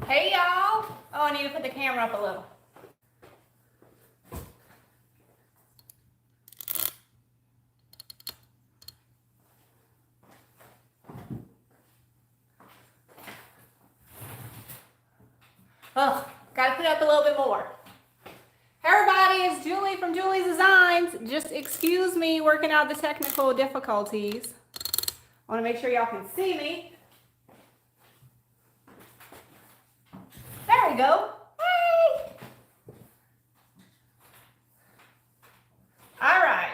Hey y'all. Oh, I need to put the camera up a little. Ugh, gotta put it up a little bit more. Hey everybody, it's Julie from Julie's Designs. Just excuse me working out the technical difficulties. I want to make sure y'all can see me. There we go. Hey! All right.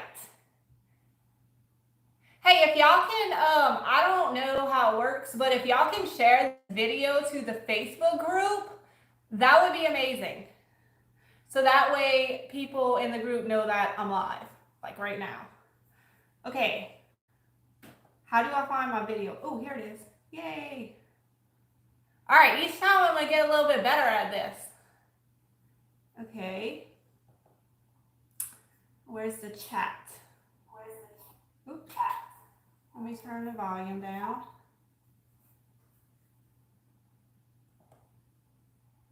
Hey, if y'all can, I don't know how it works, but if y'all can share this video to the Facebook group, that would be amazing. So that way people in the group know that I'm live, like right now. Okay. How do I find my video? Oh, here it is. Yay. All right, each time I'm gonna get a little bit better at this. Okay. Where's the chat? Oops. Let me turn the volume down.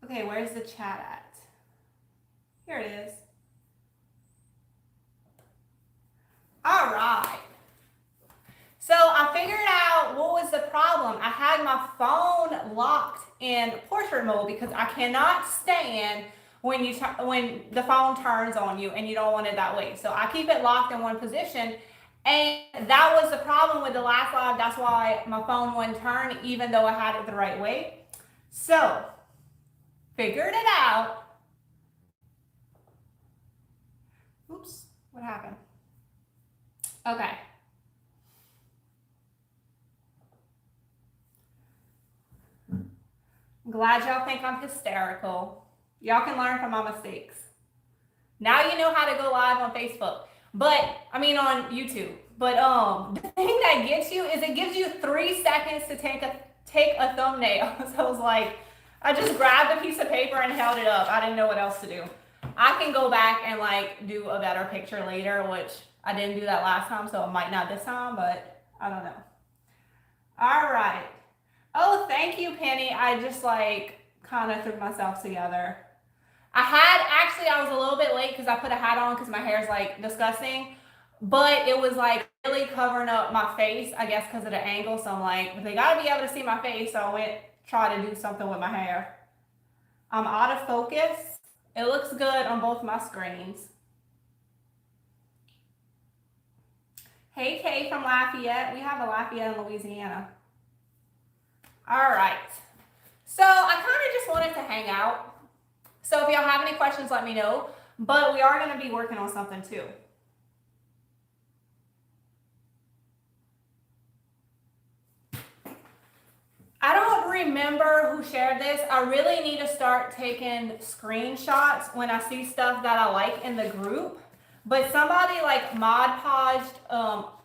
Okay, where's the chat at? Here it is. All right. So I figured out what was the problem. I had my phone locked in portrait mode because I cannot stand when the phone turns on you and you don't want it that way. So I keep it locked in one position. And that was the problem with the last live. That's why my phone wouldn't turn even though I had it the right way. So, figured it out. Oops, what happened? Okay. I'm glad y'all think I'm hysterical. Y'all can learn from my mistakes. Now you know how to go live on Facebook. On YouTube. But the thing that gets you is it gives you 3 seconds to take a thumbnail. So I was like, I just grabbed a piece of paper and held it up. I didn't know what else to do. I can go back and like do a better picture later, which I didn't do that last time, so it might not this time, but I don't know. All right. Oh, thank you, Penny. I just like kind of threw myself together. I was a little bit late because I put a hat on because my hair is like disgusting, but it was like really covering up my face, I guess because of the angle. So I'm like, they gotta be able to see my face. So I went try to do something with my hair. I'm out of focus. It looks good on both my screens. Hey, Kay from Lafayette. We have a Lafayette in Louisiana. All right. So I kind of just wanted to hang out. So if y'all have any questions, let me know. But we are going to be working on something too. I don't remember who shared this. I really need to start taking screenshots when I see stuff that I like in the group. But somebody like Mod Podged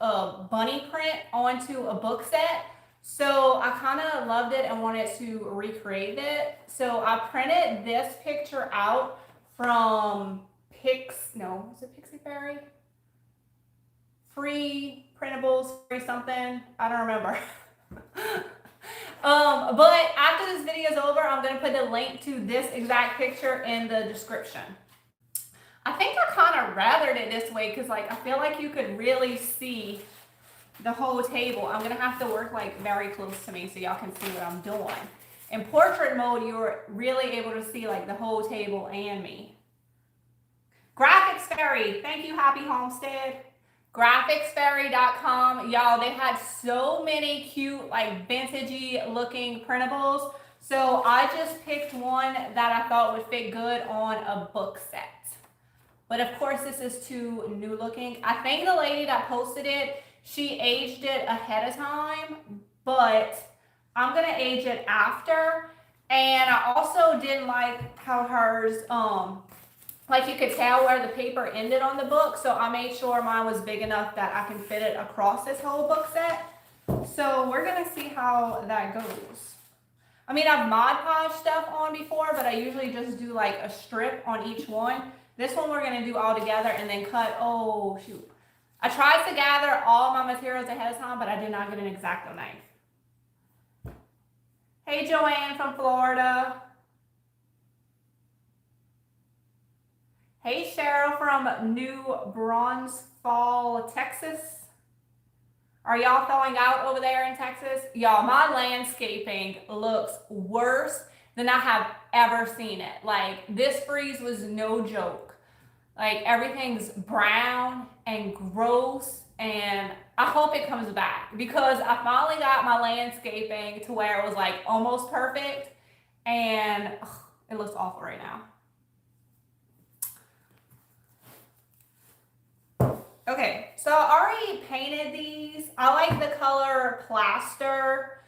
a bunny print onto a book set. So I kind of loved it and wanted to recreate it. So I printed this picture out from is it Pixie Fairy? Free printables, free something. I don't remember. But after this video is over, I'm going to put the link to this exact picture in the description. I think I kind of rathered it this way because like I feel like you could really see the whole table. I'm going to have to work like very close to me so y'all can see what I'm doing. In portrait mode, you're really able to see like the whole table and me. Graphics Fairy, thank you, Happy Homestead. Graphicsfairy.com, y'all, they had so many cute like vintagey looking printables. So I just picked one that I thought would fit good on a book set. But of course, this is too new looking. I think the lady that posted it, she aged it ahead of time, but I'm gonna age it after. And I also didn't like how hers, like you could tell where the paper ended on the book. So I made sure mine was big enough that I can fit it across this whole book set. So we're gonna see how that goes. I mean, I've Mod Podge stuff on before, but I usually just do like a strip on each one. This one we're gonna do all together and then cut, oh shoot. I tried to gather all my materials ahead of time, but I did not get an X-Acto knife. Hey, Joanne from Florida. Hey, Cheryl from New Braunfels, Texas. Are y'all thawing out over there in Texas? Y'all, my landscaping looks worse than I have ever seen it. Like, this freeze was no joke. Like, everything's brown and gross, and I hope it comes back because I finally got my landscaping to where it was like almost perfect, and ugh, it looks awful right now. Okay, so I already painted these. I like the color plaster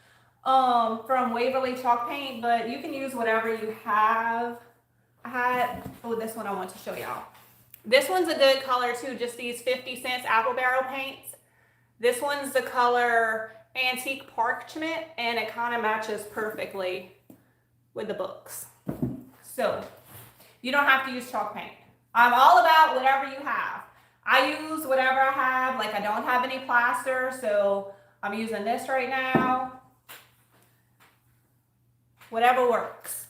from Waverly Chalk Paint, but you can use whatever you have. I had, oh, this one I want to show y'all. This one's a good color too, just these 50-cent apple barrel paints. This one's the color Antique Parchment, and it kind of matches perfectly with the books. So you don't have to use chalk paint. I'm all about whatever you have. I use whatever I have. Like, I don't have any plaster, so I'm using this right now. Whatever works.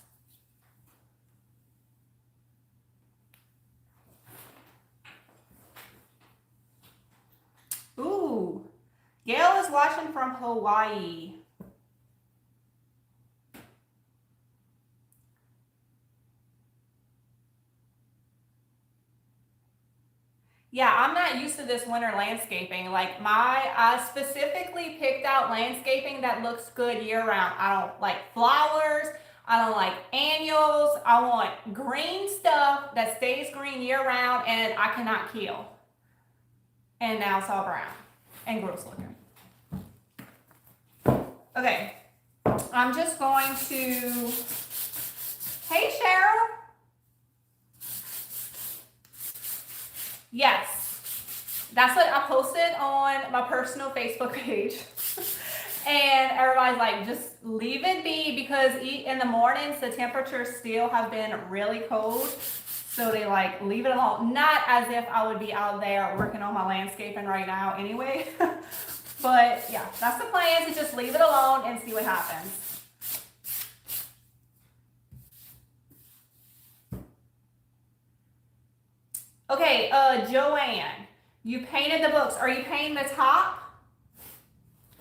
Ooh, Gail is watching from Hawaii. Yeah, I'm not used to this winter landscaping. Like, I specifically picked out landscaping that looks good year round. I don't like flowers. I don't like annuals. I want green stuff that stays green year round and I cannot kill. And now it's all brown and gross looking. Okay, I'm just going to, hey Cheryl. Yes, that's what I posted on my personal Facebook page. And everybody's like, just leave it be, because in the mornings the temperatures still have been really cold. So they like, leave it alone. Not as if I would be out there working on my landscaping right now anyway. But yeah, that's the plan, to just leave it alone and see what happens. Okay, Joanne, you painted the books. Are you painting the top?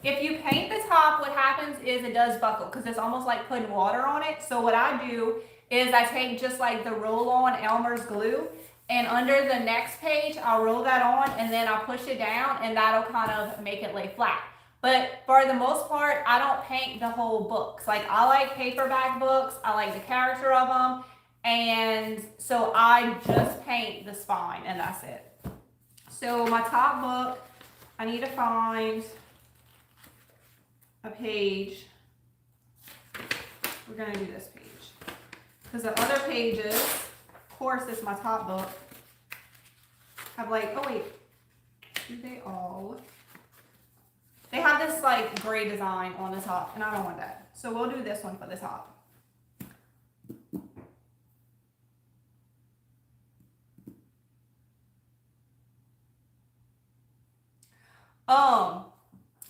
If you paint the top, what happens is it does buckle because it's almost like putting water on it. So what I do is I take just like the roll-on Elmer's glue, and under the next page, I'll roll that on and then I'll push it down, and that'll kind of make it lay flat. But for the most part, I don't paint the whole books. Like, I like paperback books. I like the character of them. And so I just paint the spine and that's it. So my top book, I need to find a page. We're gonna do this page. Because the other pages, of course, this is my top book, have like, oh wait, do they all? They have this like gray design on the top, and I don't want that. So we'll do this one for the top.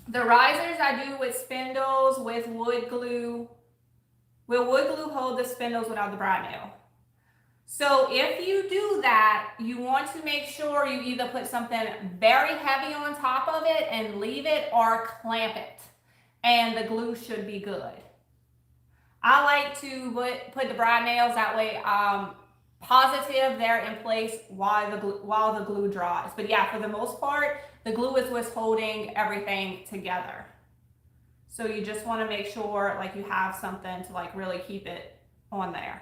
The risers I do with spindles, with wood glue. Will wood glue hold the spindles without the brad nail? So if you do that, you want to make sure you either put something very heavy on top of it and leave it, or clamp it, and the glue should be good. I like to put the brad nails, that way positive they're in place while the glue dries. But yeah, for the most part, the glue is what's holding everything together. So you just want to make sure like you have something to like really keep it on there.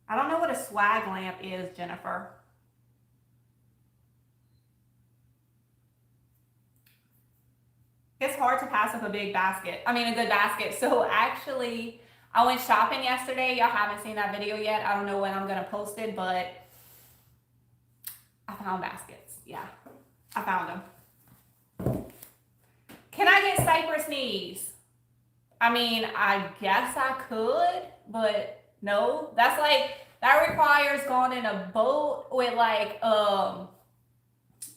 I don't know what a swag lamp is, Jennifer. It's hard to pass up a big basket. I mean, a good basket. So actually, I went shopping yesterday. Y'all haven't seen that video yet. I don't know when I'm going to post it, but I found baskets. Yeah, I found them. Can I get cypress knees? I mean, I guess I could, but no. That's like, that requires going in a boat with like,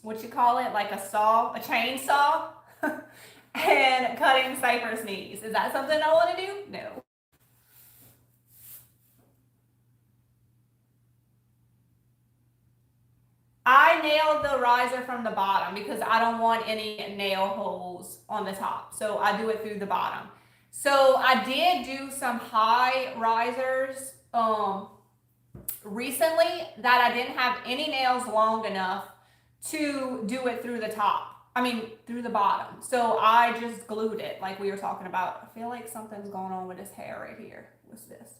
what you call it, like a saw, a chainsaw, and cutting Cypher's knees. Is that something I want to do? No. I nailed the riser from the bottom because I don't want any nail holes on the top. So I do it through the bottom. So I did do some high risers recently that I didn't have any nails long enough to do it through the top. I mean, through the bottom. So I just glued it like we were talking about. I feel like something's going on with his hair right here. What's this?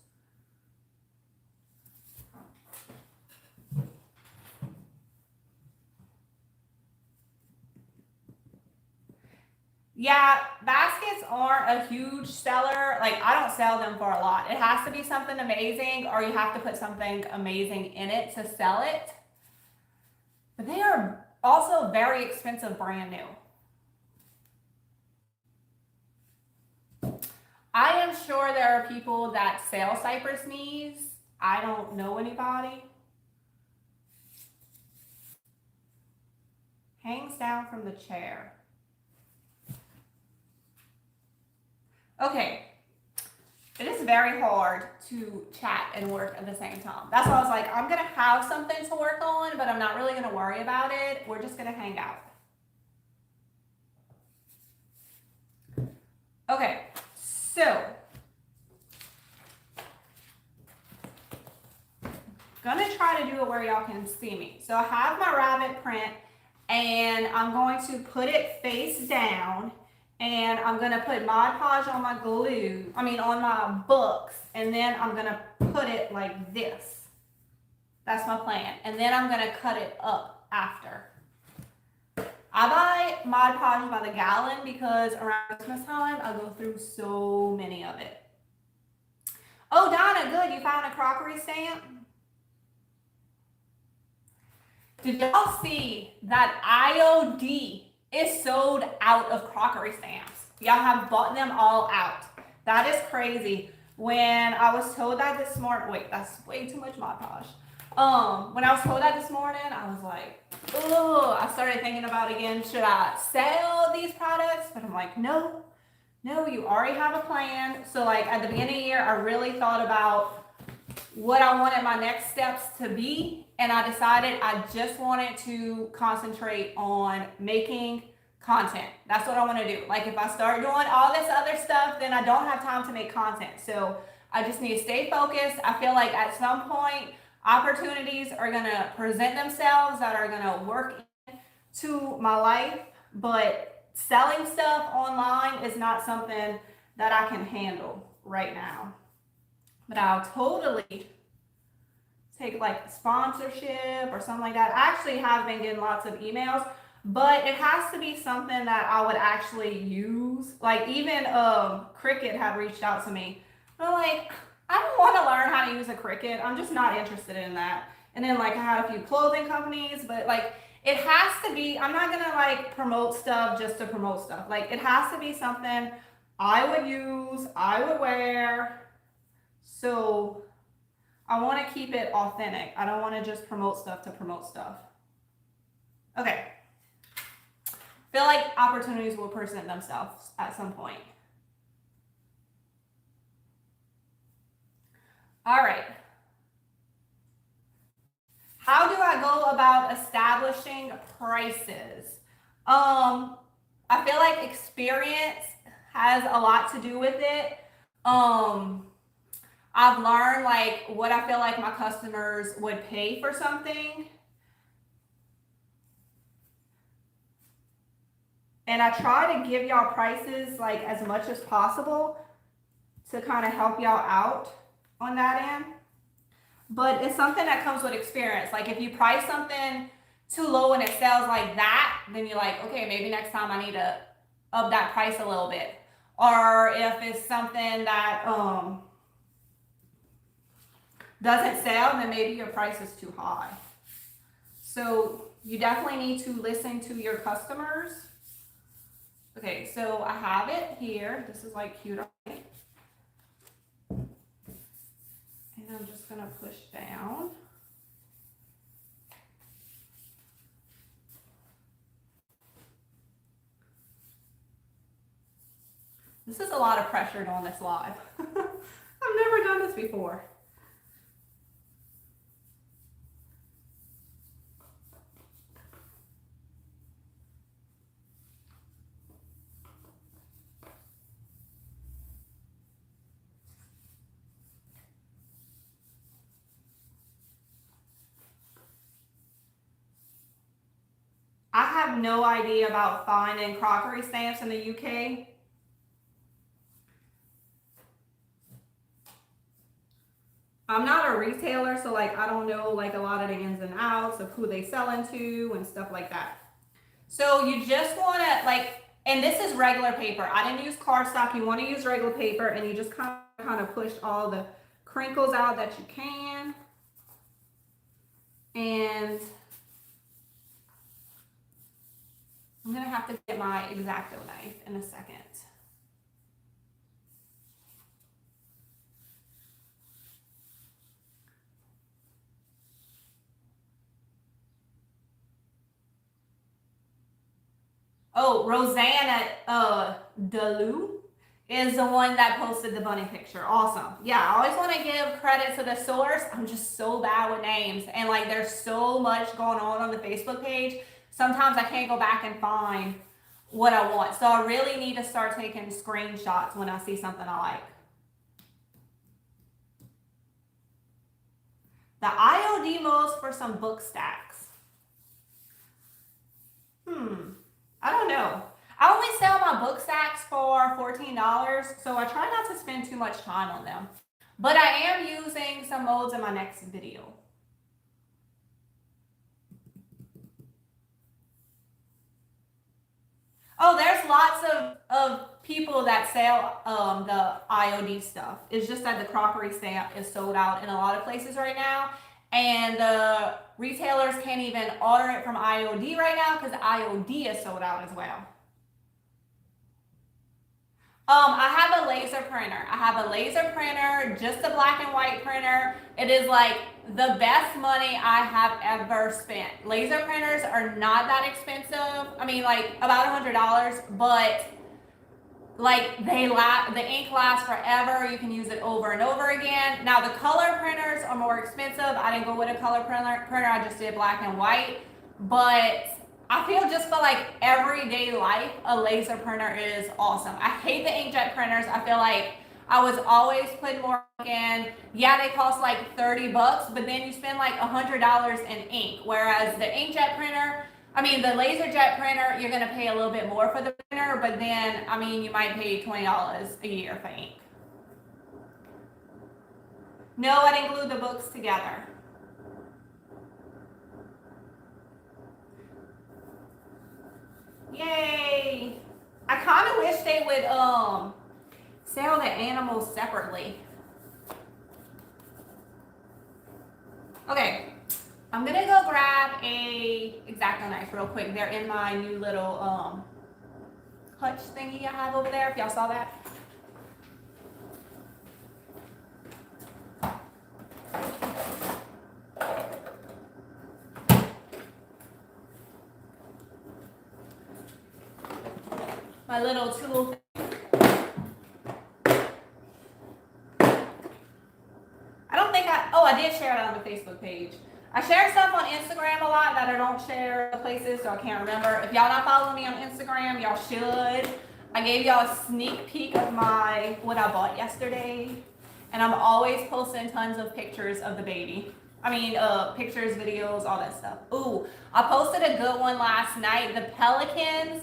Yeah, baskets aren't a huge seller. Like, I don't sell them for a lot. It has to be something amazing, or you have to put something amazing in it to sell it. But they are also very expensive brand new. I am sure there are people that sell Cypress knees. I don't know anybody. Hangs down from the chair. Okay, it is very hard to chat and work at the same time. That's why I was like, I'm gonna have something to work on, but I'm not really gonna worry about it. We're just gonna hang out. Okay, so gonna try to do it where y'all can see me. So I have my rabbit print and I'm going to put it face down. And I'm gonna put Mod Podge on my glue, on my books, and then I'm gonna put it like this. That's my plan. And then I'm gonna cut it up after. I buy Mod Podge by the gallon because around Christmas time, I go through so many of it. Oh, Donna, good, you found a crockery stamp? Did y'all see that IOD is sold out of crockery stamps? Y'all have bought them all out. That is crazy. When I was told that this morning, wait, that's way too much Mod Podge. When I was told that this morning, I was like, oh, I started thinking about again, should I sell these products? But I'm like, no, you already have a plan. So like at the beginning of the year, I really thought about what I wanted my next steps to be. And I decided I just wanted to concentrate on making content. That's what I want to do. Like if I start doing all this other stuff, then I don't have time to make content. So I just need to stay focused. I feel like at some point, opportunities are going to present themselves that are going to work into my life. But selling stuff online is not something that I can handle right now. But I'll totally take like sponsorship or something like that. I actually have been getting lots of emails, but it has to be something that I would actually use. Like even Cricut had reached out to me. They're like, I don't want to learn how to use a Cricut. I'm just not interested in that. And then like I had a few clothing companies, but like it has to be, I'm not gonna like promote stuff just to promote stuff. Like it has to be something I would use, I would wear. So I want to keep it authentic. I don't want to just promote stuff to promote stuff. Okay. Feel like opportunities will present themselves at some point. All right. How do I go about establishing prices? I feel like experience has a lot to do with it. I've learned like what I feel like my customers would pay for something. And I try to give y'all prices like as much as possible to kind of help y'all out on that end. But it's something that comes with experience. Like if you price something too low and it sells like that, then you're like, okay, maybe next time I need to up that price a little bit. Or if it's something that doesn't sell, then maybe your price is too high. So you definitely need to listen to your customers. Okay, so I have it here. This is like cute. And I'm just gonna push down. This is a lot of pressure on this live. I've never done this before. I have no idea about finding crockery stamps in the UK. I'm not a retailer, so like I don't know like a lot of the ins and outs of who they selling to and stuff like that. So you just want to like, and this is regular paper. I didn't use cardstock. You want to use regular paper, and you just kind of push all the crinkles out that you can. And I'm gonna have to get my X-Acto knife in a second. Oh, Rosanna Delu is the one that posted the bunny picture. Awesome. Yeah, I always want to give credit to the source. I'm just so bad with names. And like there's so much going on the Facebook page. Sometimes I can't go back and find what I want. So I really need to start taking screenshots when I see something I like. The IOD molds for some book stacks. I don't know. I only sell my book stacks for $14, so I try not to spend too much time on them. But I am using some molds in my next video. Oh, there's lots of people that sell the IOD stuff. It's just that the crockery stamp is sold out in a lot of places right now. And the retailers can't even order it from IOD right now because IOD is sold out as well. I have a laser printer. I have a laser printer, just a black and white printer. It is like the best money I have ever spent. Laser printers are not that expensive. I mean, like about $100, but like the ink lasts forever. You can use it over and over again. Now the color printers are more expensive. I didn't go with a color printer. I just did black and white. But I feel just for like everyday life, a laser printer is awesome. I hate the inkjet printers. I feel like I was always putting more in. Yeah, they cost like $30, but then you spend like $100 in ink. Whereas the inkjet printer, I mean, the laser jet printer, you're going to pay a little bit more for the printer, but then, I mean, you might pay $20 a year for ink. No, I didn't glue the books together. Yay! I kind of wish they would sell the animals separately. Okay. I'm gonna go grab a X-Acto knife real quick. They're in my new little hutch thingy I have over there, if y'all saw that. My little tool. I did share it on the Facebook page. I share stuff on Instagram a lot that I don't share other places, so I can't remember. If y'all not following me on Instagram, y'all should. I gave y'all a sneak peek of what I bought yesterday. And I'm always posting tons of pictures of the baby. I mean, pictures, videos, all that stuff. Ooh, I posted a good one last night. The pelicans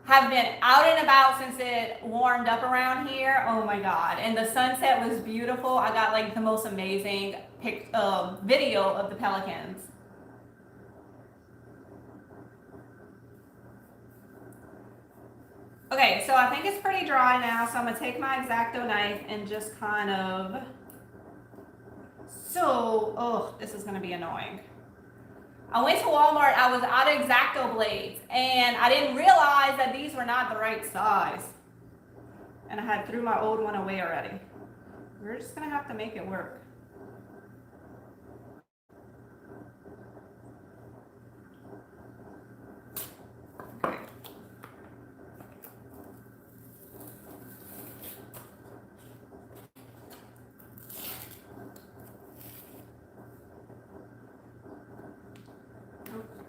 have been out and about since it warmed up around here. Oh my God. And the sunset was beautiful. I got like the most amazing video of the pelicans. Okay, so I think it's pretty dry now. So I'm gonna take my X-Acto knife and just kind of, this is gonna be annoying. I went to Walmart, I was out of X-Acto blades, and I didn't realize that these were not the right size. And I had threw my old one away already. We're just gonna have to make it work. Okay.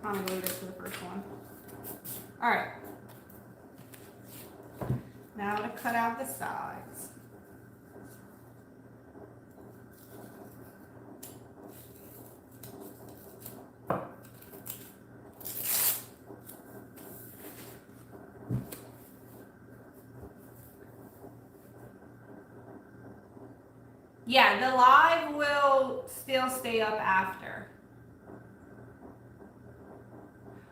kind of glued it to the first one. All right. Now to cut out the sides. Yeah, the live will still stay up after.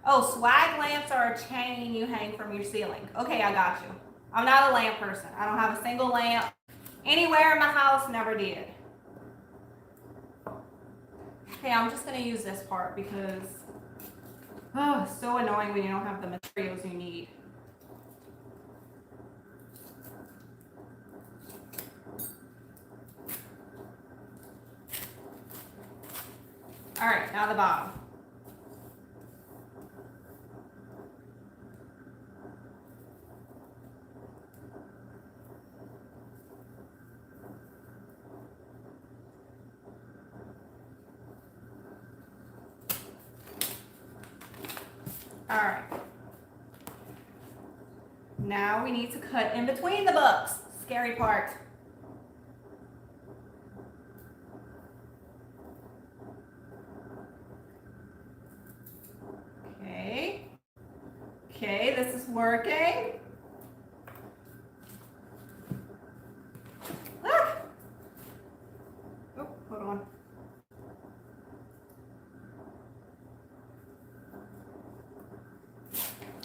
Oh, swag lamps are a chain you hang from your ceiling. Okay, I got you. I'm not a lamp person. I don't have a single lamp anywhere in my house, never did. Okay, I'm just gonna use this part because, oh, it's so annoying when you don't have the materials you need. All right, now the bottom. All right. Now we need to cut in between the books. Scary part. Okay. Okay, this is working. Ah! Oh, hold on.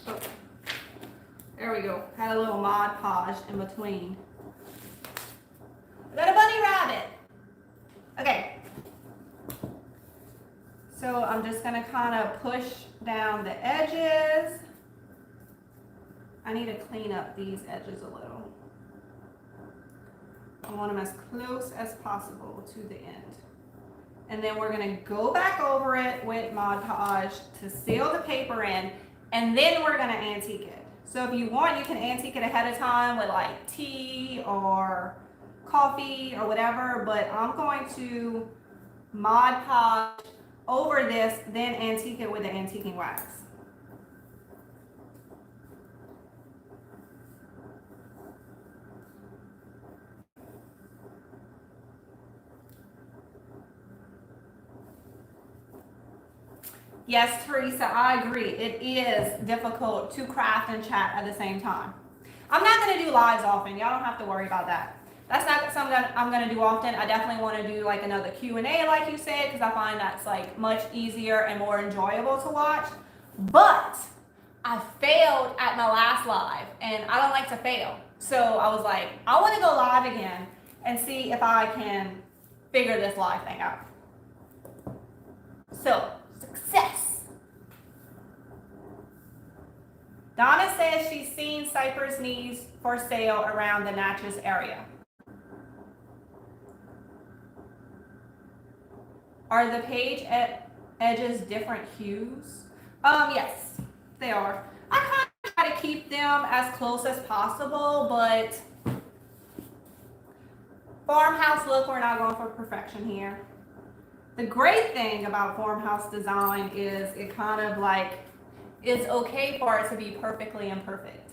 Oh. There we go. Had a little Mod Podge in between. I got a bunny rabbit. Okay. So I'm just gonna kind of push down the edges. I need to clean up these edges a little. I want them as close as possible to the end. And then we're gonna go back over it with Mod Podge to seal the paper in, and then we're gonna antique it. So if you want, you can antique it ahead of time with like tea or coffee or whatever, but I'm going to Mod Podge over this, then antique it with the antiquing wax. Yes, Teresa, I agree. It is difficult to craft and chat at the same time. I'm not going to do lives often. Y'all don't have to worry about that. That's not something that I'm going to do often. I definitely want to do like another Q&A like you said, because I find that's like much easier and more enjoyable to watch. But I failed at my last live and I don't like to fail. So I was like, I want to go live again and see if I can figure this live thing out. So, success. Donna says she's seen Cypress knees for sale around the Natchez area. Are the page edges different hues? Yes, they are. I kind of try to keep them as close as possible, but farmhouse look, we're not going for perfection here. The great thing about farmhouse design is it kind of like, it's okay for it to be perfectly imperfect.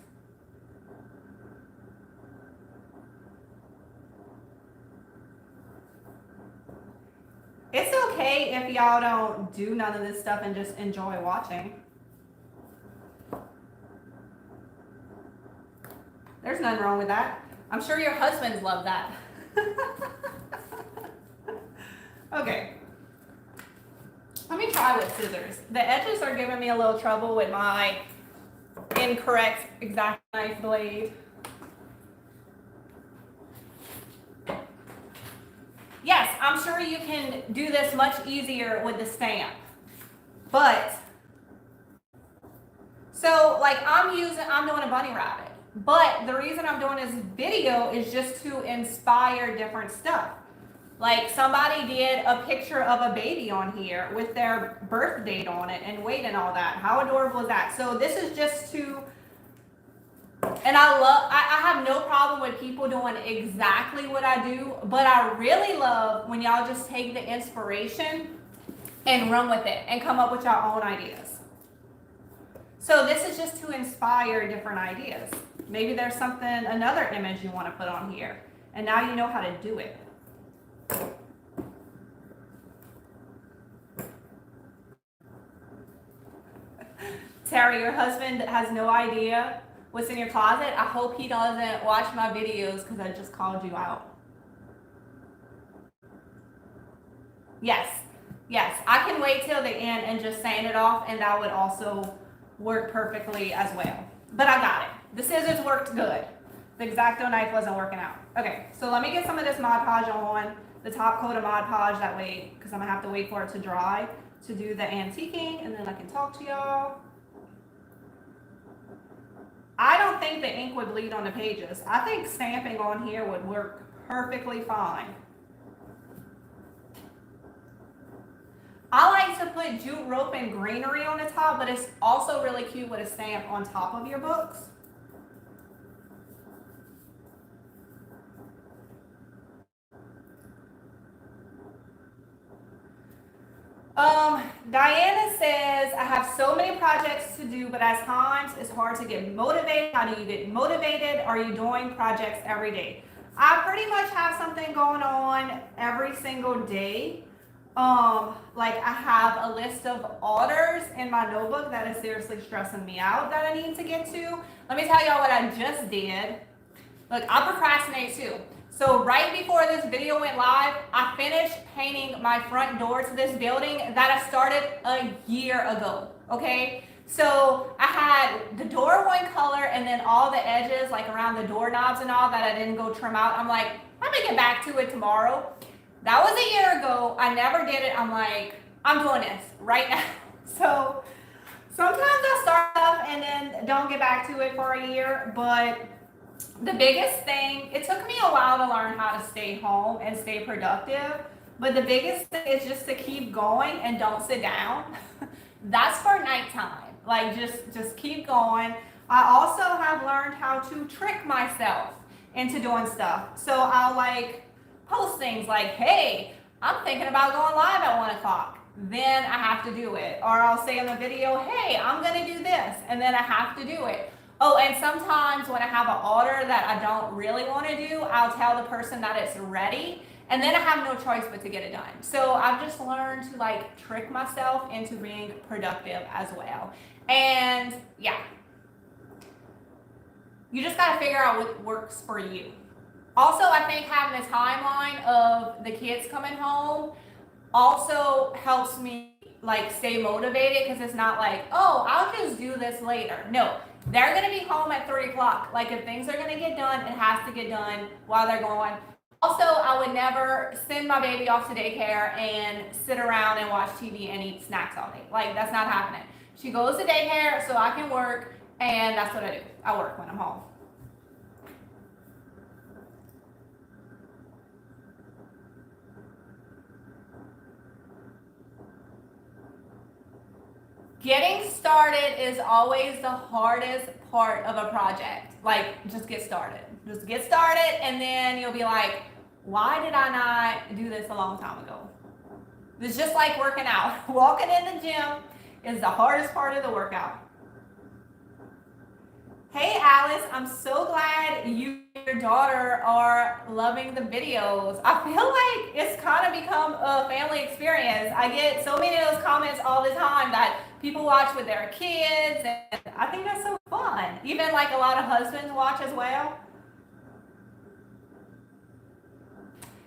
It's okay if y'all don't do none of this stuff and just enjoy watching. There's nothing wrong with that. I'm sure your husbands love that. Okay. Let me try with scissors. The edges are giving me a little trouble with my incorrect exact knife blade. Yes, I'm sure you can do this much easier with the stamp. But, so like I'm doing a bunny rabbit. But the reason I'm doing this video is just to inspire different stuff. Like somebody did a picture of a baby on here with their birth date on it and weight and all that. How adorable is that? So this is just to, and I have no problem with people doing exactly what I do, but I really love when y'all just take the inspiration and run with it and come up with your own ideas. So this is just to inspire different ideas. Maybe there's something, another image you want to put on here, and now you know how to do it. Terry, your husband has no idea what's in your closet. I hope he doesn't watch my videos because I just called you out. Yes, yes, I can wait till the end and just sand it off, and that would also work perfectly as well. But I got it. The scissors worked good. The X-Acto knife wasn't working out. Okay, so let me get some of this Mod Podge on, the top coat of Mod Podge, that way, because I'm gonna have to wait for it to dry to do the antiquing, and then I can talk to y'all. I don't think the ink would bleed on the pages. I think stamping on here would work perfectly fine. I like to put jute rope and greenery on the top, but it's also really cute with a stamp on top of your books. Diana says, I have so many projects to do, but at times it's hard to get motivated. How do you get motivated? Are you doing projects every day? I pretty much have something going on every single day. Like I have a list of orders in my notebook that is seriously stressing me out that I need to get to. Let me tell y'all what I just did. Look, I procrastinate too. So right before this video went live, I finished painting my front door to this building that I started a year ago, okay? So I had the door one color and then all the edges like around the doorknobs and all that I didn't go trim out. I'm like, I'm gonna get back to it tomorrow. That was a year ago. I never did it. I'm like, I'm doing this right now. So sometimes I start stuff and then don't get back to it for a year, but the biggest thing, it took me a while to learn how to stay home and stay productive, but the biggest thing is just to keep going and don't sit down. That's for nighttime. Like just keep going. I also have learned how to trick myself into doing stuff. So I'll like post things like, hey, I'm thinking about going live at 1 o'clock. Then I have to do it. Or I'll say in the video, hey, I'm gonna do this, and then I have to do it. Oh, and sometimes when I have an order that I don't really want to do, I'll tell the person that it's ready, and then I have no choice but to get it done. So I've just learned to like trick myself into being productive as well. And yeah, you just got to figure out what works for you. Also, I think having a timeline of the kids coming home also helps me like stay motivated, because it's not like, oh, I'll just do this later. No. They're going to be home at 3 o'clock. Like if things are going to get done, it has to get done while they're going. Also, I would never send my baby off to daycare and sit around and watch TV and eat snacks all day. Like that's not happening. She goes to daycare so I can work, and that's what I do. I work when I'm home. Getting started is always the hardest part of a project. Like, just get started. Just get started, and then you'll be like, why did I not do this a long time ago? It's just like working out. Walking in the gym is the hardest part of the workout. Hey, Alice, I'm so glad you and your daughter are loving the videos. I feel like it's kind of become a family experience. I get so many of those comments all the time that people watch with their kids, and I think that's so fun. Even like a lot of husbands watch as well.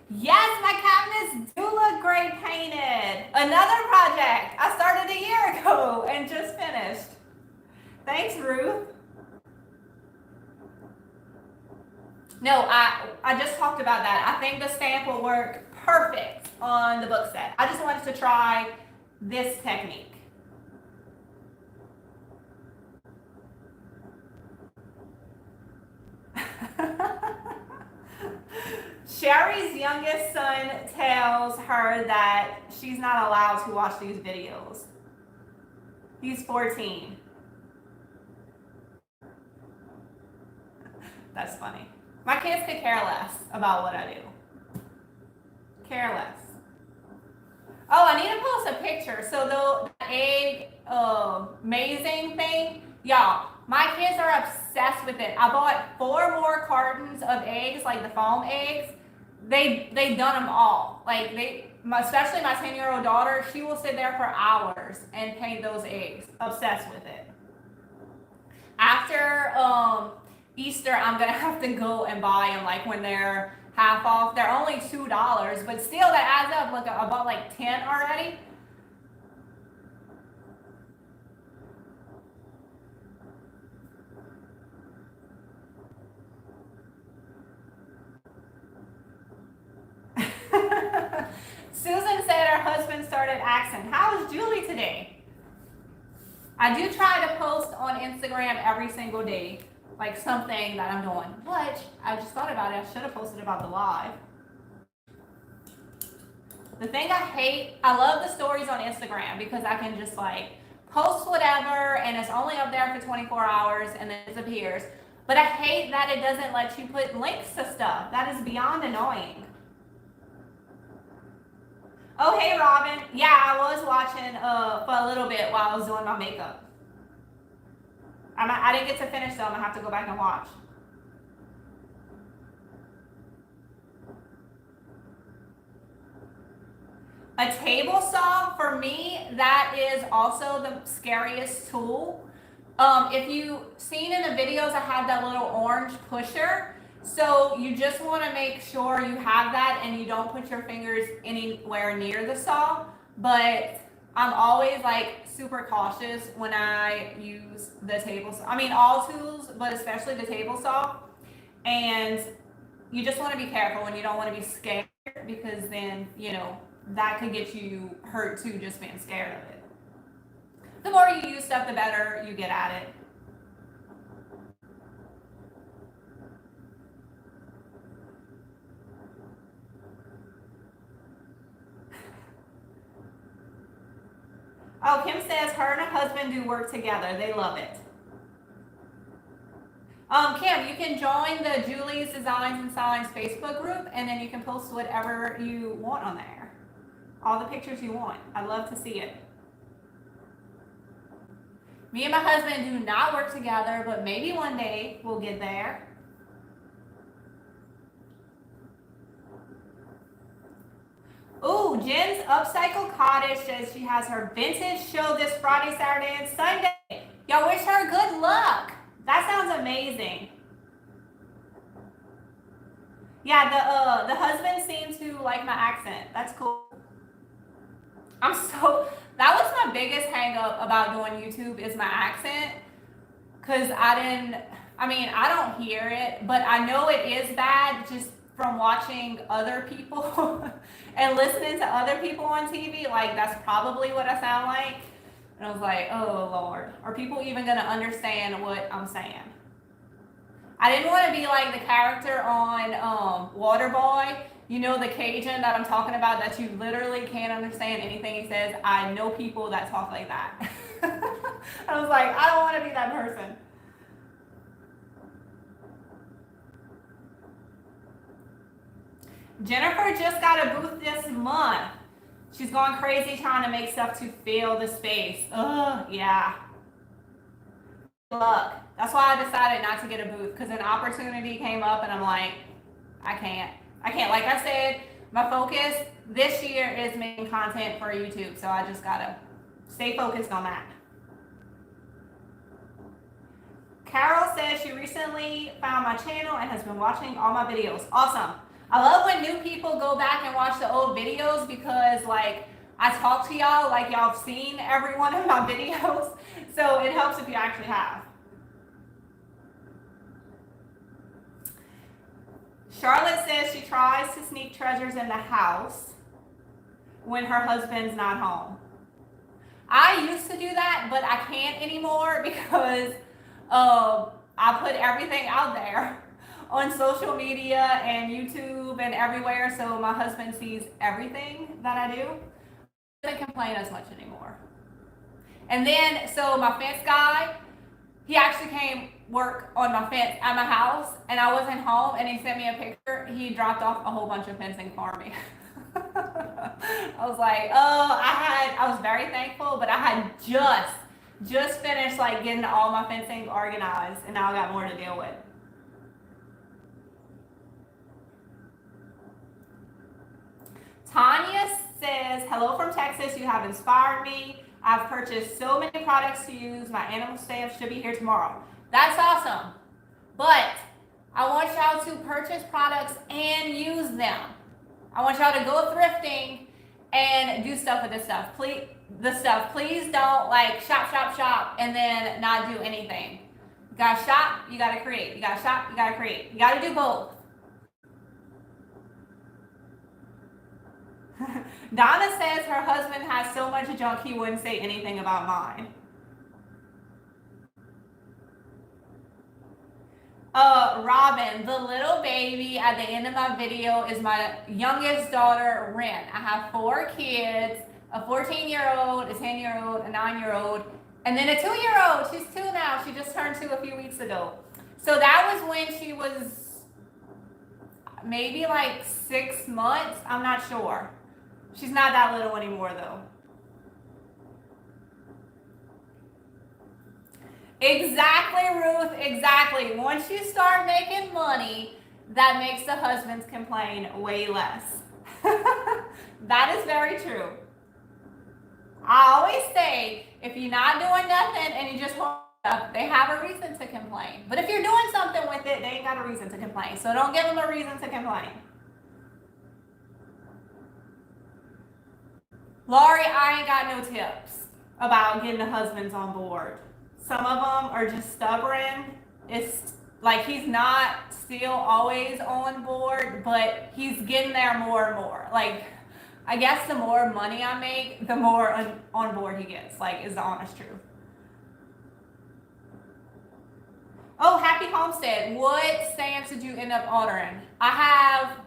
Yes, my cabinets do look great painted. Another project I started a year ago and just finished. Thanks, Ruth. No, I just talked about that. I think the stamp will work perfect on the book set. I just wanted to try this technique. Sherry's youngest son tells her that she's not allowed to watch these videos. He's 14. That's funny. My kids could care less about what I do. Care less. Oh, I need to post a picture. So the egg amazing thing, Y'all, my kids are obsessed with it. I bought 4 more cartons of eggs, like the foam eggs. They done them all. Like especially my 10-year-old daughter, she will sit there for hours and paint those eggs. Obsessed with it. After Easter, I'm gonna have to go and buy them like when they're half off. They're only $2, but still that adds up. Look, I bought like 10 already. Susan said her husband started asking, "How is Julie today?" I do try to post on Instagram every single day, like something that I'm doing. But I just thought about it. I should have posted about the live. The thing I hate, I love the stories on Instagram because I can just like post whatever and it's only up there for 24 hours and then it disappears. But I hate that it doesn't let you put links to stuff. That is beyond annoying. Oh, hey, Robin. Yeah, I was watching for a little bit while I was doing my makeup. I didn't get to finish though. I'm going to have to go back and watch. A table saw, for me, that is also the scariest tool. If you've seen in the videos, I have that little orange pusher. So you just want to make sure you have that and you don't put your fingers anywhere near the saw. But I'm always like super cautious when I use the table saw. I mean, all tools, but especially the table saw. And you just want to be careful when you don't want to be scared because then, that could get you hurt too, just being scared of it. The more you use stuff, the better you get at it. Oh, Kim says her and her husband do work together. They love it. Kim, you can join the Julie's Designs and Signs Facebook group, and then you can post whatever you want on there. All the pictures you want. I'd love to see it. Me and my husband do not work together, but maybe one day we'll get there. Ooh, Jen's Upcycle Cottage says she has her vintage show this Friday, Saturday, and Sunday. Y'all wish her good luck. That sounds amazing. Yeah, the husband seemed to like my accent. That's cool. That was my biggest hang up about doing YouTube is my accent. Cause I don't hear it, but I know it is bad just from watching other people and listening to other people on TV. Like that's probably what I sound like. And I was like, oh Lord, are people even gonna understand what I'm saying? I didn't want to be like the character on Waterboy. The Cajun that I'm talking about that you literally can't understand anything he says. I know people that talk like that. I was like, I don't want to be that person. Jennifer just got a booth this month. She's going crazy trying to make stuff to fill the space. Ugh, yeah. Good luck. That's why I decided not to get a booth because an opportunity came up and I'm like, I can't. Like I said, my focus this year is making content for YouTube. So I just gotta stay focused on that. Carol says she recently found my channel and has been watching all my videos. Awesome. I love when new people go back and watch the old videos because like I talk to y'all like y'all have seen every one of my videos. So it helps if you actually have. Charlotte says she tries to sneak treasures in the house when her husband's not home. I used to do that, but I can't anymore because I put everything out there on social media and YouTube and everywhere, so my husband sees everything that I do. I don't complain as much anymore. And then, so my fence guy, he actually came work on my fence at my house, and I wasn't home, and he sent me a picture. He dropped off a whole bunch of fencing for me. I was like, I was very thankful, but I had just Just finished like getting all my fencing organized, and now I got more to deal with. Tanya says, hello from Texas. You have inspired me. I've purchased so many products to use. My animal stamp should be here tomorrow. That's awesome. But I want y'all to purchase products and use them. I want y'all to go thrifting and do stuff with this stuff. Please don't like shop, and then not do anything. You gotta shop, you gotta create. You gotta shop, you gotta create. You gotta do both. Donna says her husband has so much junk he wouldn't say anything about mine. Robin, the little baby at the end of my video is my youngest daughter, Ren. I have 4 kids, a 14-year-old, a 10-year-old, a 9-year-old, and then a 2-year-old. She's 2 now. She just turned 2 a few weeks ago. So that was when she was maybe like 6 months. I'm not sure. She's not that little anymore though. Exactly, Ruth, exactly. Once you start making money, that makes the husbands complain way less. That is very true. I always say, if you're not doing nothing and you just hold up, they have a reason to complain. But if you're doing something with it, they ain't got a reason to complain. So don't give them a reason to complain. Laurie, I ain't got no tips about getting the husbands on board. Some of them are just stubborn. It's like he's not still always on board, but he's getting there more and more. Like, I guess the more money I make, the more on board he gets, like, is the honest truth. Oh, happy homestead. What stamps did you end up ordering? I have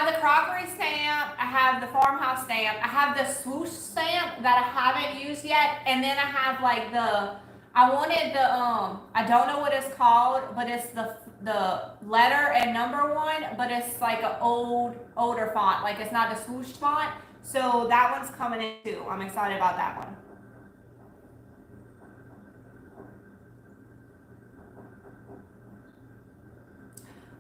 the crockery stamp, I have the farmhouse stamp, I have the swoosh stamp that I haven't used yet, and then I have like I wanted the, I don't know what it's called, but it's the letter and number one, but it's like an older font, like it's not the swoosh font, so that one's coming in too. I'm excited about that one.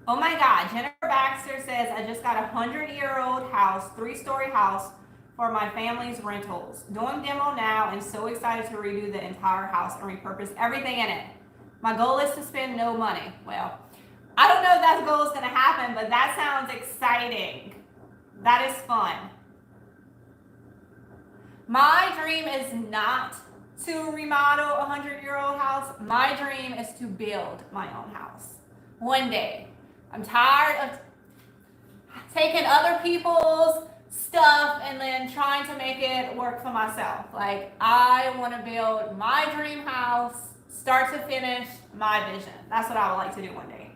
Oh my God, Jennifer Baxter says, I just got a 100-year-old house, 3-story house for my family's rentals. Doing demo now and so excited to redo the entire house and repurpose everything in it. My goal is to spend no money. Well, I don't know if that goal is going to happen, but that sounds exciting. That is fun. My dream is not to remodel a 100-year-old house. My dream is to build my own house one day. I'm tired of taking other people's stuff and then trying to make it work for myself. Like, I want to build my dream house, start to finish, my vision. That's what I would like to do one day.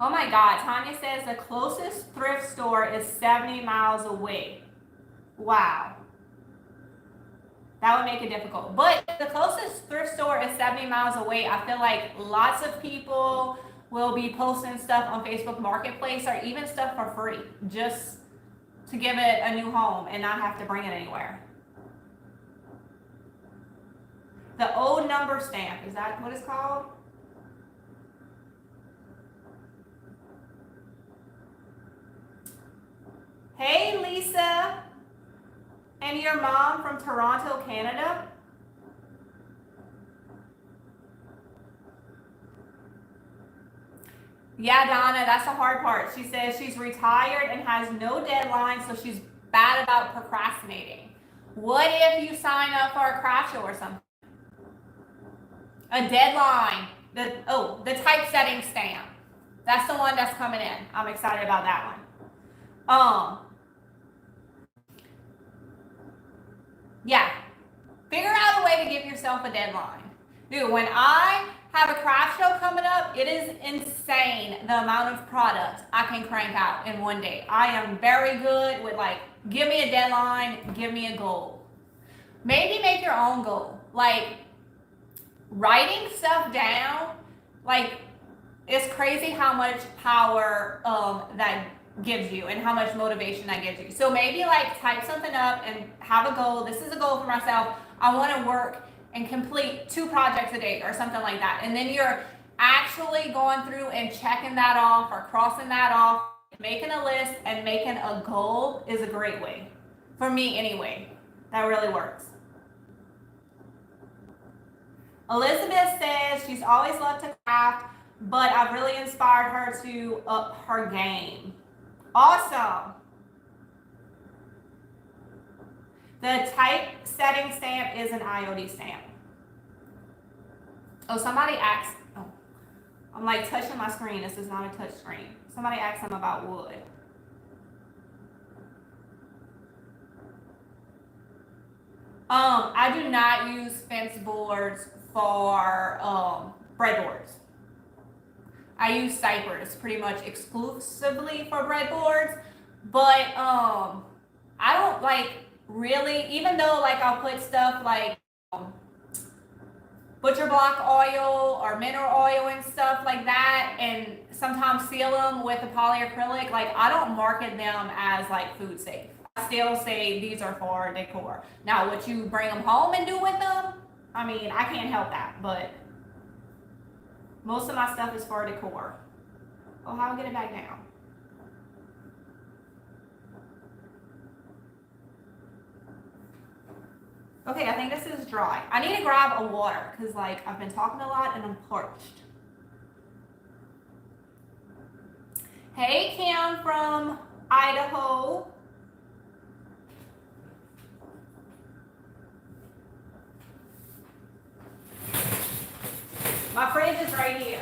Oh my God, Tanya says the closest thrift store is 70 miles away. Wow. That would make it difficult. But the closest thrift store is 70 miles away. I feel like lots of people will be posting stuff on Facebook Marketplace or even stuff for free just to give it a new home and not have to bring it anywhere. The old number stamp, is that what it's called? Hey, Lisa. And your mom from Toronto, Canada? Yeah, Donna, that's the hard part. She says she's retired and has no deadline, so she's bad about procrastinating. What if you sign up for a craft show or something? A deadline. The typesetting stamp. That's the one that's coming in. I'm excited about that one. Yeah, figure out a way to give yourself a deadline. Dude, when I have a craft show coming up, it is insane the amount of products I can crank out in one day. I am very good with like, give me a deadline, give me a goal. Maybe make your own goal. Like, writing stuff down, like, it's crazy how much power that gives you and how much motivation that gives you. So maybe like type something up and have a goal. This is a goal for myself. I want to work and complete 2 projects a day or something like that. And then you're actually going through and checking that off or crossing that off. Making a list and making a goal is a great way. For me anyway. That really works. Elizabeth says she's always loved to craft, but I've really inspired her to up her game. Awesome. The typesetting stamp is an IOD stamp. Oh, somebody asked, oh, I'm like touching my screen. This is not a touch screen. Somebody asked them about wood. I do not use fence boards for breadboards. I use Cypress pretty much exclusively for breadboards, but I don't like really, even though like I'll put stuff like butcher block oil or mineral oil and stuff like that, and sometimes seal them with a polyacrylic, like I don't market them as like food safe. I still say these are for decor. Now, what you bring them home and do with them, I mean, I can't help that, but most of my stuff is for decor. Oh, how do I get it back down? Okay, I think this is dry. I need to grab a water because like I've been talking a lot and I'm parched. Hey, Kim from Idaho. My fridge is right here.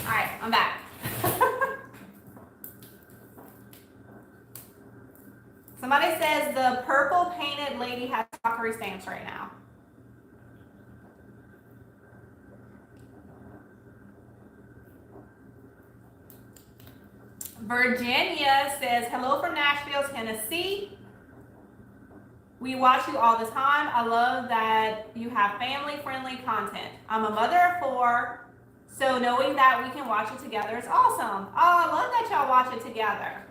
All right, I'm back. Somebody says the purple painted lady has CROCKERY stamps right now. Virginia says, hello from Nashville, Tennessee. We watch you all the time. I love that you have family-friendly content. I'm a mother of 4, so knowing that we can watch it together is awesome. Oh, I love that y'all watch it together.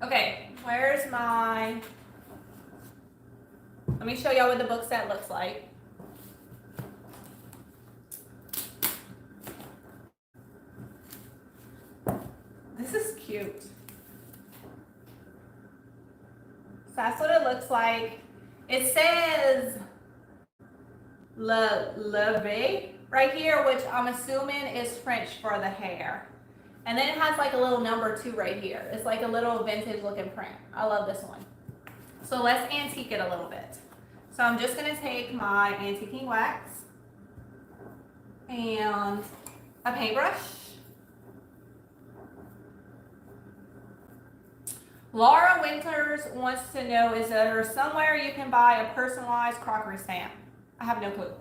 Okay, where's my... Let me show y'all what the book set looks like. This is cute. So that's what it looks like. It says Leve right here, which I'm assuming is French for the hair. And then it has like a little number 2 right here. It's like a little vintage looking print. I love this one. So let's antique it a little bit. So I'm just gonna take my antiquing wax and a paintbrush. Laura Winters wants to know, is there somewhere you can buy a personalized crockery stamp? I have no clue.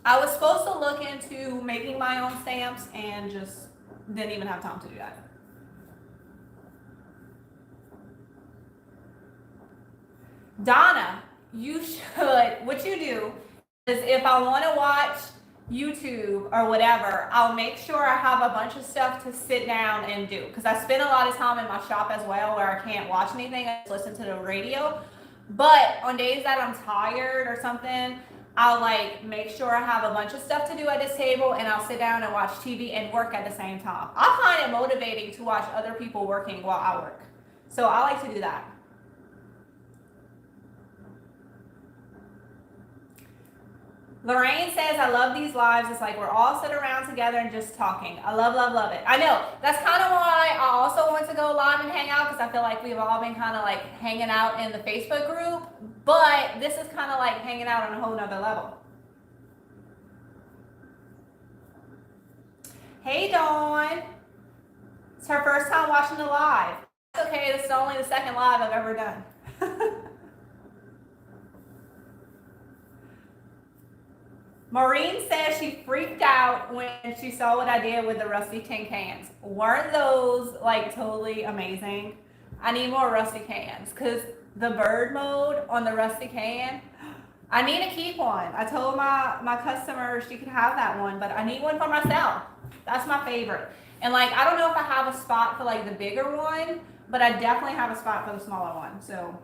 I was supposed to look into making my own stamps and just didn't even have time to do that. Donna, you should, what you do is if I want to watch YouTube or whatever, I'll make sure I have a bunch of stuff to sit down and do, because I spend a lot of time in my shop as well where I can't watch anything. I just listen to the radio. But on days that I'm tired or something, I'll like make sure I have a bunch of stuff to do at this table, and I'll sit down and watch TV and work at the same time. I find it motivating to watch other people working while I work. So I like to do that. Lorraine says, I love these lives. It's like we're all sitting around together and just talking. I love, love, love it. I know. That's kind of why I also want to go live and hang out, because I feel like we've all been kind of like hanging out in the Facebook group. But this is kind of like hanging out on a whole nother level. Hey, Dawn. It's her first time watching the live. It's okay. This is only the second live I've ever done. Maureen says she freaked out when she saw what I did with the rusty tin cans. Weren't those like totally amazing? I need more rusty cans, because the bird mode on the rusty can. I need to keep one. I told my customer she could have that one, but I need one for myself. That's my favorite. And like, I don't know if I have a spot for like the bigger one, but I definitely have a spot for the smaller one. So,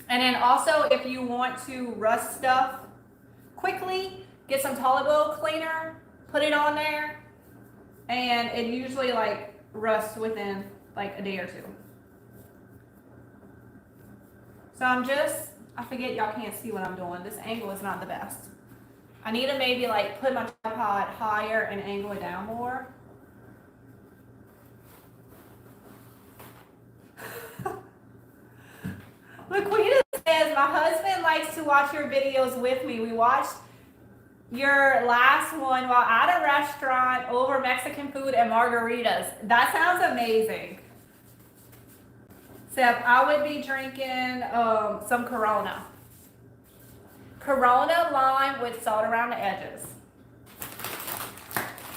and then also if you want to rust stuff quickly, get some toilet bowl cleaner, put it on there, and it usually like rusts within like a day or two. So I forget y'all can't see what I'm doing. This angle is not the best. I need to maybe like put my tripod higher and angle it down more. Laquita says, my husband likes to watch your videos with me. We watched your last one while at a restaurant over Mexican food and margaritas. That sounds amazing. Except I would be drinking some Corona. Corona lime with salt around the edges.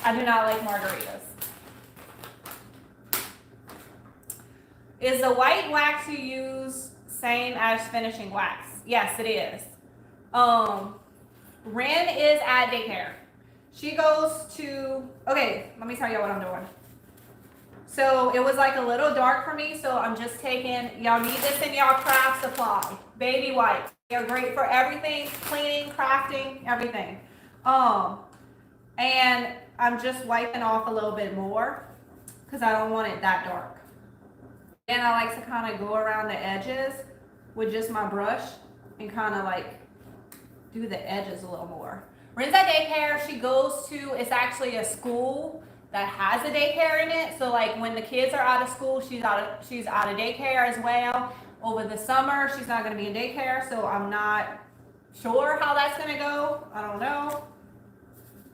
I do not like margaritas. Is the white wax you use same as finishing wax? Yes, it is. Ren is at daycare. She goes to, okay, let me tell you what I'm doing. So it was like a little dark for me, so I'm just taking, y'all need this in y'all craft supply. Baby wipes. They're great for everything, cleaning, crafting, everything. And I'm just wiping off a little bit more because I don't want it that dark. And I like to kind of go around the edges with just my brush and kind of like do the edges a little more. Ren's at daycare. She goes to, it's actually a school that has a daycare in it. So like when the kids are out of school, she's out of daycare as well. Over the summer, she's not going to be in daycare, so I'm not sure how that's going to go. I don't know.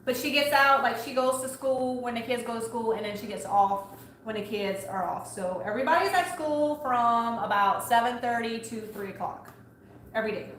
But she gets out, like she goes to school when the kids go to school, and then she gets off when the kids are off. So everybody's at school from about 7:30 to 3 o'clock every day.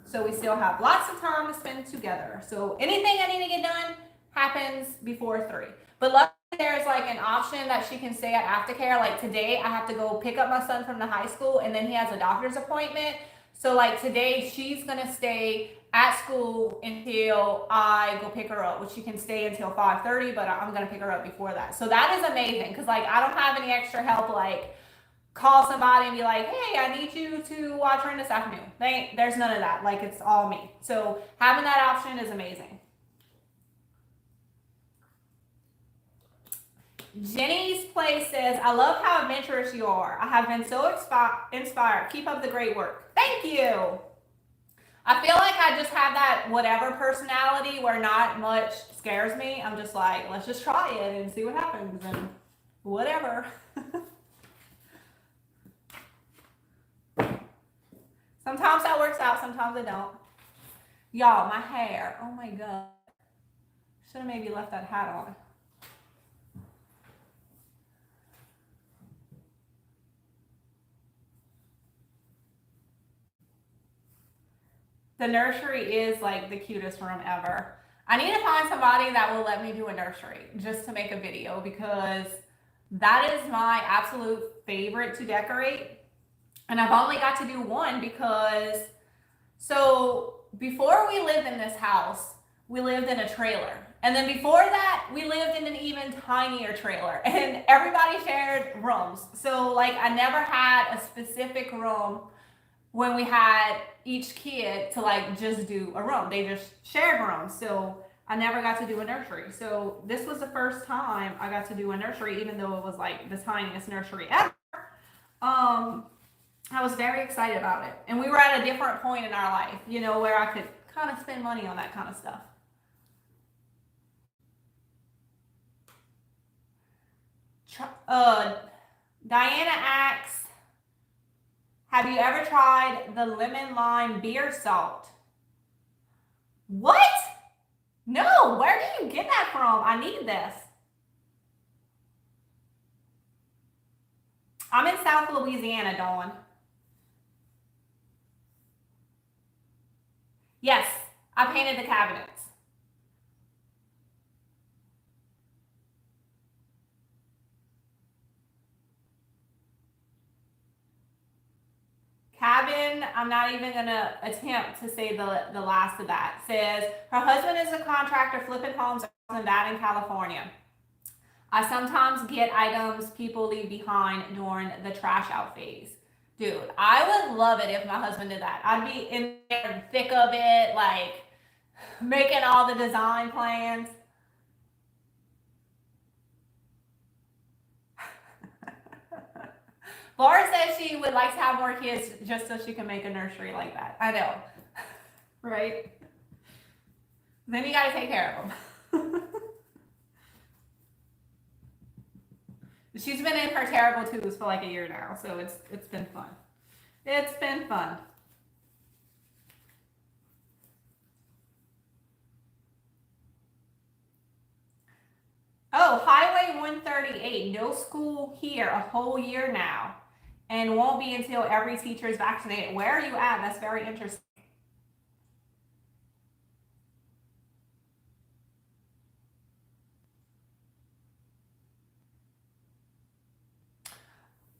So we still have lots of time to spend together. So anything I need to get done happens before 3. But luckily there's like an option that she can stay at aftercare. Like today I have to go pick up my son from the high school, and then he has a doctor's appointment. So like today she's gonna stay at school until I go pick her up, which she can stay until 5:30, but I'm gonna pick her up before that. So that is amazing because like I don't have any extra help, like call somebody and be like, hey, I need you to watch her this afternoon. There's none of that. Like it's all me. So having that option is amazing. Jenny's Place says, I love how adventurous you are. I have been so inspired. Keep up the great work. Thank you. I feel like I just have that whatever personality where not much scares me. I'm just like, let's just try it and see what happens and whatever. Sometimes that works out, sometimes it don't. Y'all, my hair. Oh my God. Should have maybe left that hat on. The nursery is like the cutest room ever. I need to find somebody that will let me do a nursery just to make a video because that is my absolute favorite to decorate. And I've only got to do one because, so before we lived in this house, we lived in a trailer. And then before that, we lived in an even tinier trailer and everybody shared rooms. So like I never had a specific room when we had each kid to like just do a room. They just shared rooms. So I never got to do a nursery. So this was the first time I got to do a nursery, even though it was like the tiniest nursery ever. I was very excited about it. And we were at a different point in our life, you know, where I could kind of spend money on that kind of stuff. Diana asks, have you ever tried the lemon lime beer salt? What? No, where do you get that from? I need this. I'm in South Louisiana, Dawn. Yes, I painted the cabinets. Cabin one, I'm not even gonna attempt to say the last of that. Says her husband is a contractor flipping homes and that in California. I sometimes get items people leave behind during the trash out phase. Dude, I would love it if my husband did that. I'd be in there in the thick of it, like making all the design plans. Laura says she would like to have more kids just so she can make a nursery like that. I know, right? Then you got to take care of them. She's been in her terrible twos for like a year now, so it's been fun. It's been fun. Oh, Highway 138, no school here a whole year now, and won't be until every teacher is vaccinated. Where are you at? That's very interesting.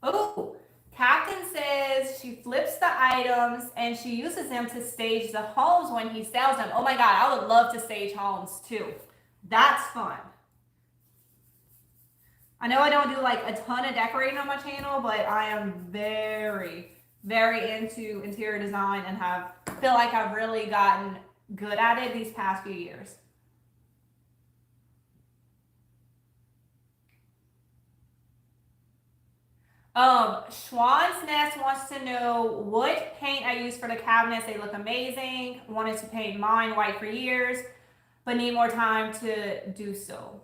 Oh, Captain says she flips the items and she uses them to stage the homes when he sells them. Oh my God, I would love to stage homes too. That's fun. I know I don't do like a ton of decorating on my channel, but I am very, very into interior design and feel like I've really gotten good at it these past few years. Schwann's Nest wants to know what paint I use for the cabinets. They look amazing. Wanted to paint mine white for years, but need more time to do so.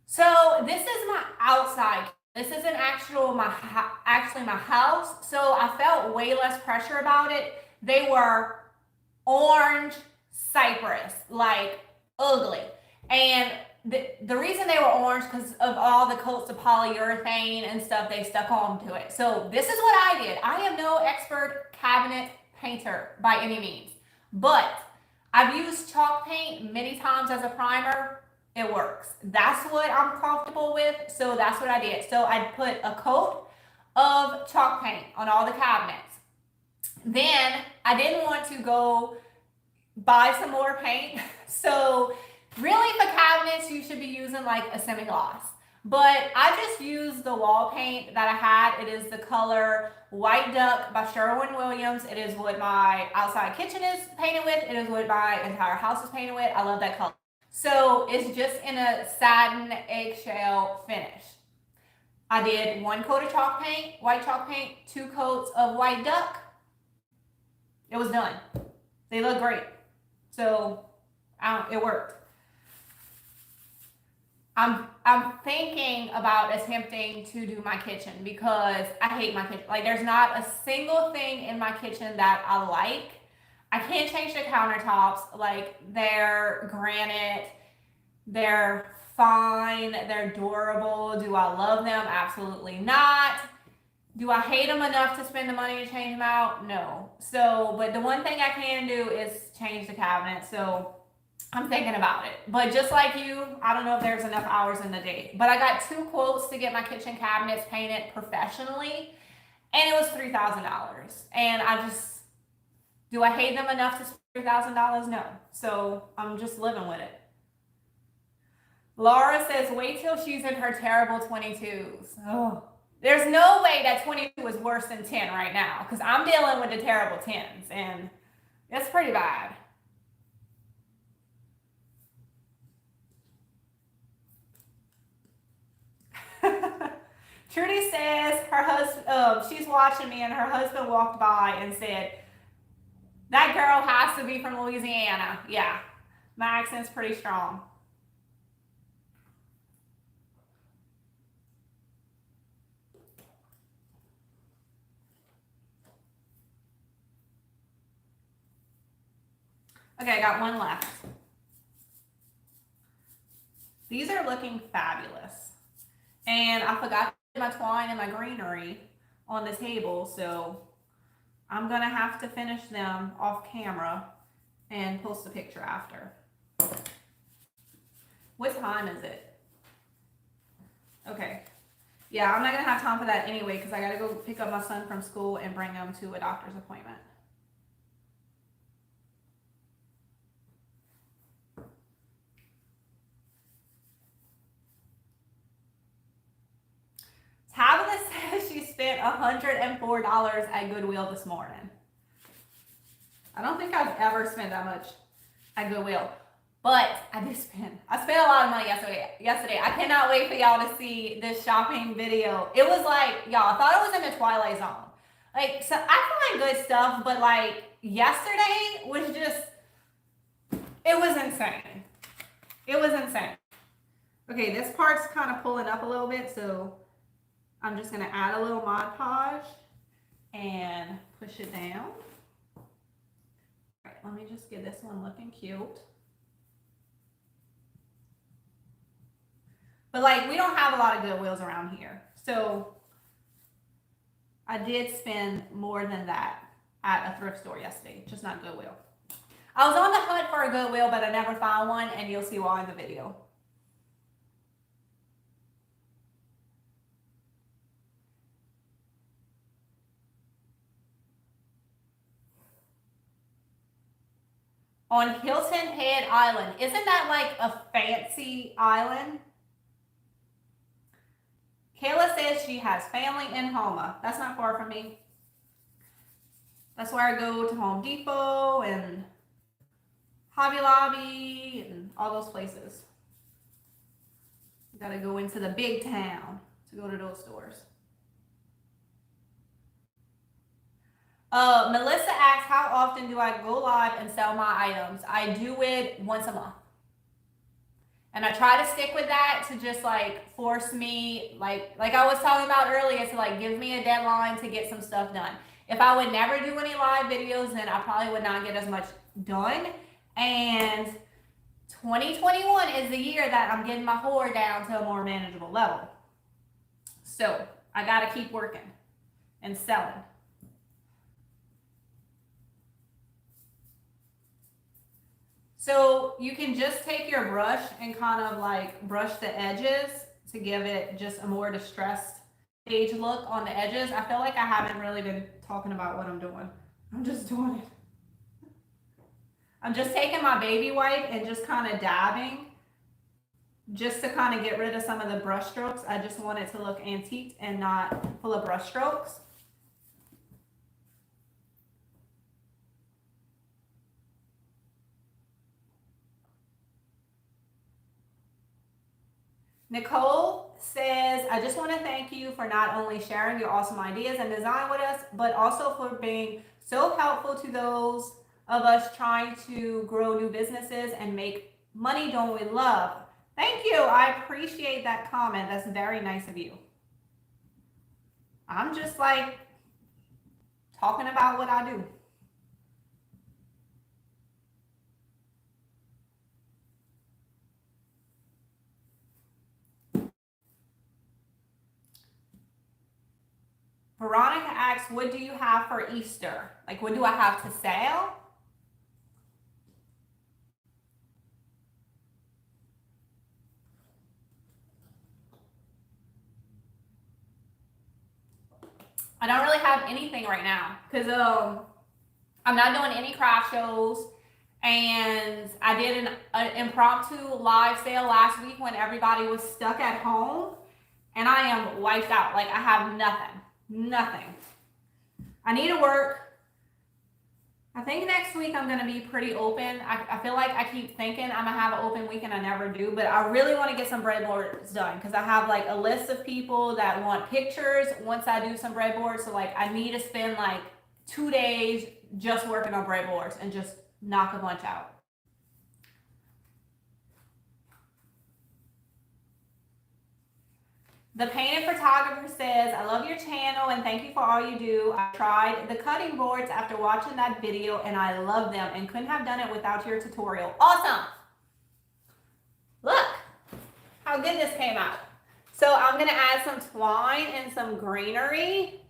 So this is my outside. This isn't actually my house. So I felt way less pressure about it. They were orange cypress, like ugly. And the reason they were orange because of all the coats of polyurethane and stuff they stuck onto it. So this is what I did. I am no expert cabinet painter by any means, but I've used chalk paint many times as a primer. It works. That's what I'm comfortable with. So that's what I did. So I put a coat of chalk paint on all the cabinets. Then I didn't want to go buy some more paint. So really for cabinets, you should be using like a semi-gloss. But I just used the wall paint that I had. It is the color White Duck by Sherwin-Williams. It is what my outside kitchen is painted with. It is what my entire house is painted with. I love that color. So it's just in a satin eggshell finish. I did one coat of chalk paint, white chalk paint, 2 coats of White Duck. It was done. They look great. So it worked. I'm thinking about attempting to do my kitchen because I hate my kitchen. Like there's not a single thing in my kitchen that I like. I can't change the countertops. Like they're granite, they're fine, they're durable. Do I love them? Absolutely not. Do I hate them enough to spend the money to change them out? No. So, but the one thing I can do is change the cabinet. So I'm thinking about it. But just like you, I don't know if there's enough hours in the day. But I got 2 quotes to get my kitchen cabinets painted professionally, and it was $3,000. And do I hate them enough to spend $3,000? No. So I'm just living with it. Laura says, wait till she's in her terrible 22s. Oh, there's no way that 22 is worse than 10 right now because I'm dealing with the terrible 10s, and it's pretty bad. Trudy says her husband, she's watching me and her husband walked by and said, that girl has to be from Louisiana. Yeah, my accent's pretty strong. Okay, I got one left. These are looking fabulous. And I forgot to put my twine and my greenery on the table, so I'm gonna have to finish them off camera and post a picture after. What time is it? Okay. Yeah, I'm not gonna have time for that anyway because I gotta go pick up my son from school and bring him to a doctor's appointment. Tabitha says she spent $104 at Goodwill this morning. I don't think I've ever spent that much at Goodwill, but I spent a lot of money yesterday. I cannot wait for y'all to see this shopping video. It was like, y'all, I thought it was in the Twilight Zone. Like, so I find good stuff, but like yesterday was just, it was insane. It was insane. Okay, this part's kind of pulling up a little bit, so I'm just gonna add a little Mod Podge and push it down. All right, let me just get this one looking cute. But like, we don't have a lot of Goodwills around here. So I did spend more than that at a thrift store yesterday, just not Goodwill. I was on the hunt for a Goodwill, but I never found one, and you'll see why in the video. On Hilton Head Island. Isn't that like a fancy island? Kayla says she has family in Houma. That's not far from me. That's where I go to Home Depot and Hobby Lobby and all those places. You gotta go into the big town to go to those stores. Melissa asks, how often do I go live and sell my items? I do it once a month. And I try to stick with that to just like force me, like I was talking about earlier, to like give me a deadline to get some stuff done. If I would never do any live videos, then I probably would not get as much done. And 2021 is the year that I'm getting my hoard down to a more manageable level. So I gotta keep working and selling. So you can just take your brush and kind of like brush the edges to give it just a more distressed stage look on the edges. I feel like I haven't really been talking about what I'm doing. I'm just doing it. I'm just taking my baby wipe and just kind of dabbing just to kind of get rid of some of the brush strokes. I just want it to look antiqued and not full of brush strokes. Nicole says, I just want to thank you for not only sharing your awesome ideas and design with us, but also for being so helpful to those of us trying to grow new businesses and make money doing what we love. Thank you. I appreciate that comment. That's very nice of you. I'm just like talking about what I do. Veronica asks, what do you have for Easter? Like, what do I have to sell? I don't really have anything right now because I'm not doing any craft shows. And I did an impromptu live sale last week when everybody was stuck at home. And I am wiped out. Like, I have nothing. I need to work. I think next week I'm going to be pretty open. I feel like I keep thinking I'm going to have an open week and I never do. But I really want to get some breadboards done because I have like a list of people that want pictures once I do some breadboards. So like I need to spend like 2 days just working on breadboards and just knock a bunch out. The Painted Photographer says, I love your channel and thank you for all you do. I tried the cutting boards after watching that video and I love them and couldn't have done it without your tutorial. Awesome. Look how good this came out. So I'm going to add some twine and some greenery,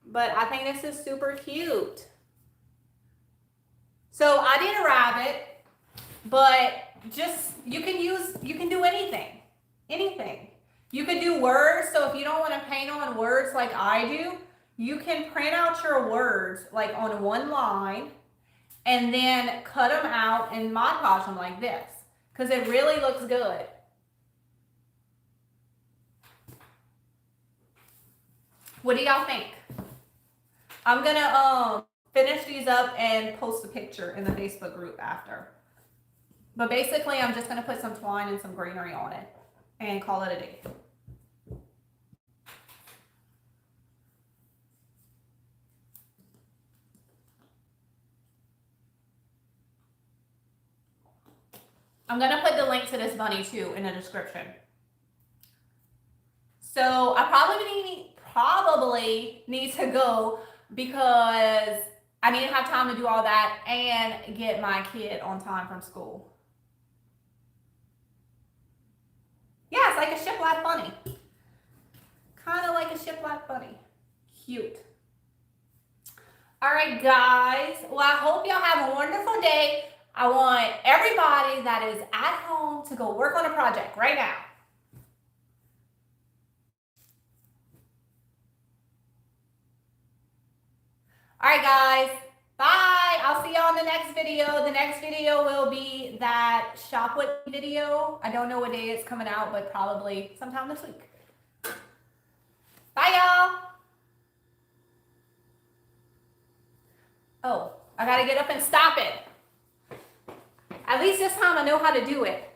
but I think this is super cute. So I did a rabbit, but just, you can do anything. You could do words. So if you don't want to paint on words like I do, you can print out your words like on one line and then cut them out and Mod Podge them like this because it really looks good. What do y'all think? I'm gonna finish these up and post a picture in the Facebook group after. But basically, I'm just gonna put some twine and some greenery on it and call it a day. I'm gonna put the link to this bunny too in the description. So I probably need to go because I need to have time to do all that and get my kid on time from school. Yeah, it's like a shiplap bunny. Kind of like a shiplap bunny. Cute. All right, guys. Well, I hope y'all have a wonderful day. I want everybody that is at home to go work on a project right now. All right, guys. Bye. I'll see y'all in the next video. The next video will be that shop with video. I don't know what day it's coming out, but probably sometime this week. Bye, y'all. Oh, I gotta get up and stop it. At least this time I know how to do it.